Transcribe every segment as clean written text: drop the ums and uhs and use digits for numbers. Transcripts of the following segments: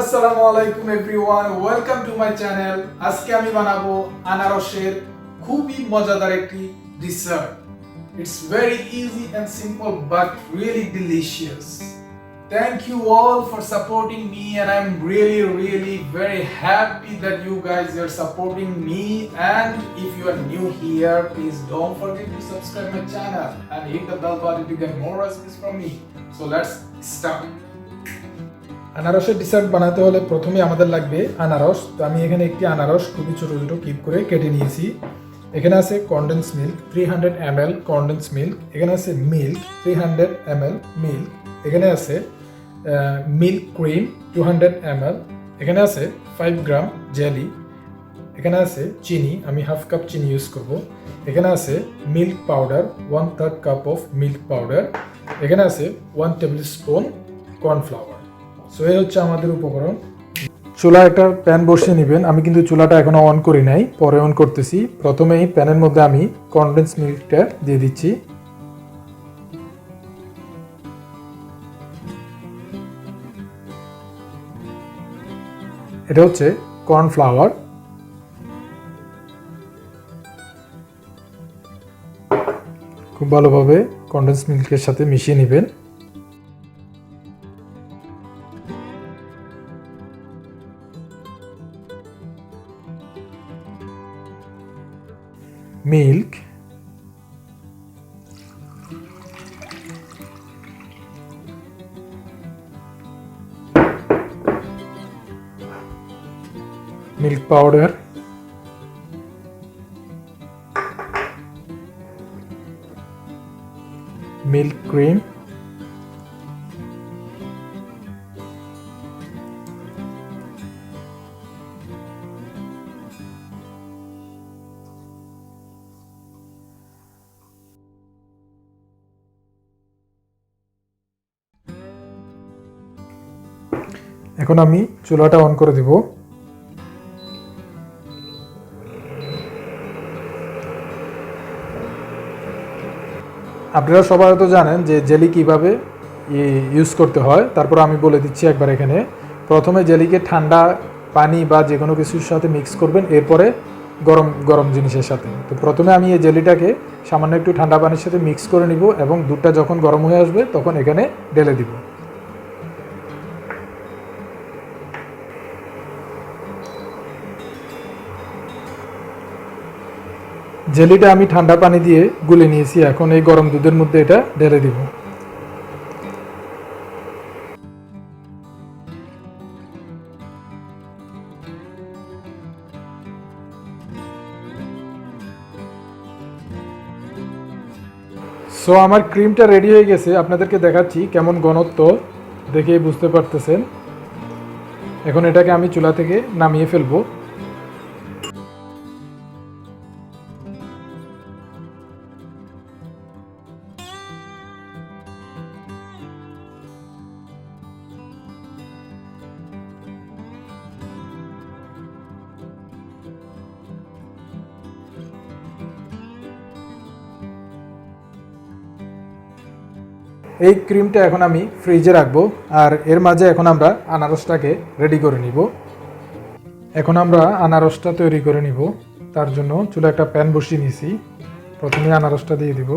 আসসালামু আলাইকুম everyone, welcome to my channel. আজকে আমি বানাবো আনারসের খুবই মজাদার একটি dessert. It's very easy and simple but really delicious. Thank you all for supporting me and I'm really very happy that you guys are supporting me, and if you are new here, please don't forget to subscribe my channel and hit the bell button to get more recipes from me. So let's start. আনারসের dessert বানাতে হলে প্রথমে আমাদের লাগবে আনারস। তো আমি এখানে একটি আনারস খুবই ছোট ছোট কিপ করে কেটে নিয়েছি। এখানে আছে condense milk 300 ml condense milk, এখানে আছে মিল্ক 300 ml মিল্ক, এখানে আছে মিল্ক ক্রিম 200 ml, এখানে আছে 5 গ্রাম জেলি, এখানে আছে চিনি, আমি হাফ কাপ চিনি ইউজ করব, এখানে আছে milk powder 1/3 cup of milk powder, এখানে আছে 1 টেবিল স্পুন কর্নফ্লাওয়ার। সো এই হচ্ছে আমাদের উপকরণ। চুলা একটা প্যান বসিয়ে নেবেন। আমি কিন্তু চুলাটা এখনো অন করি নাই, পরে অন করতেছি। প্রথমেই প্যানের মধ্যে আমি কনডেন্স মিল্কটা দিয়ে দিচ্ছি। এটা হচ্ছে কর্নফ্লাওয়ার। খুব ভালোভাবে কনডেন্স মিল্কের সাথে মিশিয়ে নেবেন। Milk, milk powder, milk cream, এখন আমি চুলাটা অন করে দিব। আপনারা সবাই তো জানেন যে জেলি কিভাবে ইউজ করতে হয়, তারপর আমি বলে দিচ্ছি একবার। এখানে প্রথমে জেলিকে ঠান্ডা পানি বা যে কোনো কিছুর সাথে মিক্স করবেন, এরপরে গরম গরম জিনিসের সাথে। তো প্রথমে আমি এই জেলিটাকে সামান্য একটু ঠান্ডা পানির সাথে মিক্স করে নিব এবং দুধটা যখন গরম হয়ে আসবে তখন এখানে ঢেলে দিব। জেলিটা আমি ঠান্ডা পানি দিয়ে গুলে নিয়েছি, এখন এই গরম দুধের মধ্যে এটা ঢেলে দিব। সো আমার ক্রিমটা রেডি হয়ে গেছে, আপনাদেরকে দেখাচ্ছি কেমন ঘনত্ব, দেখেই বুঝতে পারতেছেন। এখন এটাকে আমি চুলা থেকে নামিয়ে ফেলবো। এই ক্রিমটা এখন আমি ফ্রিজে রাখবো, আর এর মাঝে এখন আমরা আনারসটাকে রেডি করে নিব। এখন আমরা আনারসটা তৈরি করে নিব। তার জন্য চুলা একটা প্যান বসিয়ে নিয়েছি। প্রথমে আনারসটা দিয়ে দিব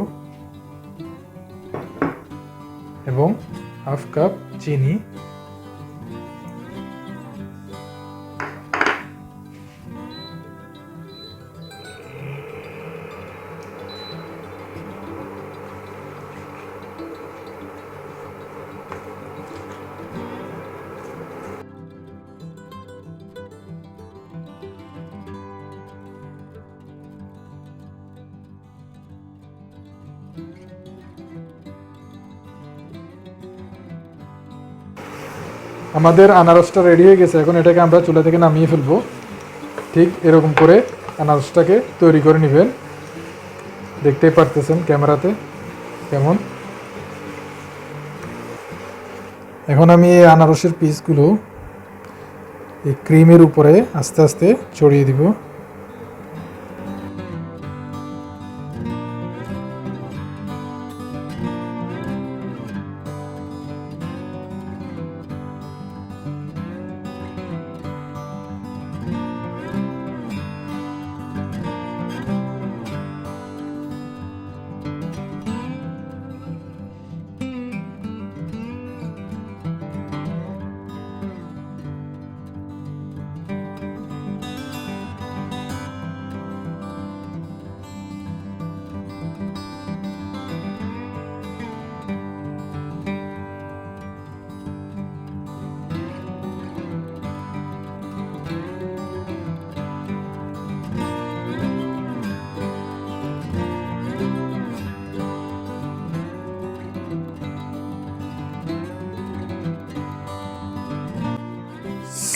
এবং হাফ কাপ চিনি, আমাদের আনারসটা রেডি হয়ে গেছে। এখন এটাকে আমরা চুলা থেকে নামিয়ে ফেলবো। ঠিক এরকম করে আনারসটাকে তৈরি করে নেবেন। দেখতেই পারতেছেন ক্যামেরাতে কেমন। এখন আমি এই আনারসের পিসগুলো এই ক্রিমের উপরে আস্তে আস্তে ছড়িয়ে দিব।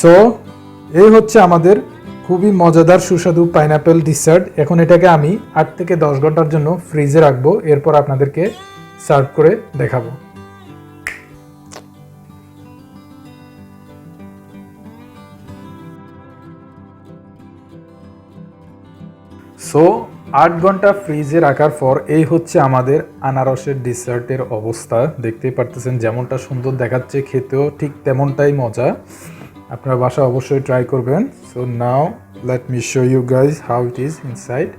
সো এই হচ্ছে আমাদের খুবই মজাদার সুস্বাদু পাইনাপেল ডিসার্ট। এখন এটাকে আমি 8 থেকে 10 ঘন্টার জন্য ফ্রিজে রাখবো, এরপর আপনাদেরকে সার্ভ করে দেখাবো। সো 8 ঘন্টা ফ্রিজে রাখার পর এই হচ্ছে আমাদের আনারসের ডিসার্টের অবস্থা। দেখতেই পারতেছেন যেমনটা সুন্দর দেখাচ্ছে, খেতেও ঠিক তেমনটাই মজা। আপনারা বাসায় অবশ্যই ট্রাই করবেন। So now let me show you guys how it is inside.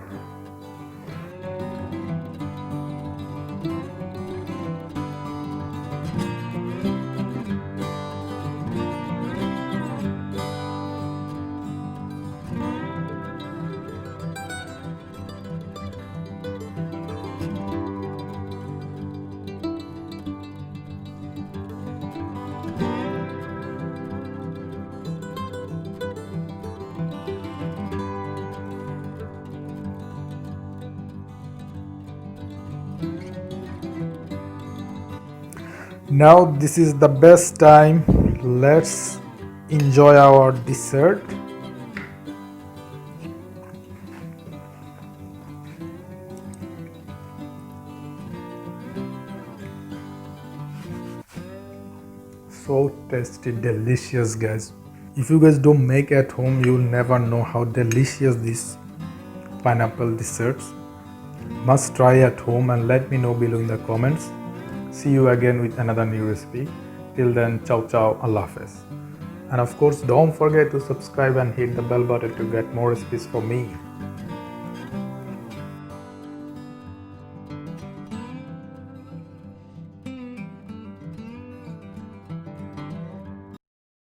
Now this is the best time. Let's enjoy our dessert. So tasty, delicious guys. If you guys don't make at home, you'll never know how delicious these pineapple desserts. Must try at home and let me know below in the comments. See you again with another new recipe. Till then, ciao ciao, Allah Hafiz. And of course, don't forget to subscribe and hit the bell button to get more recipes from me.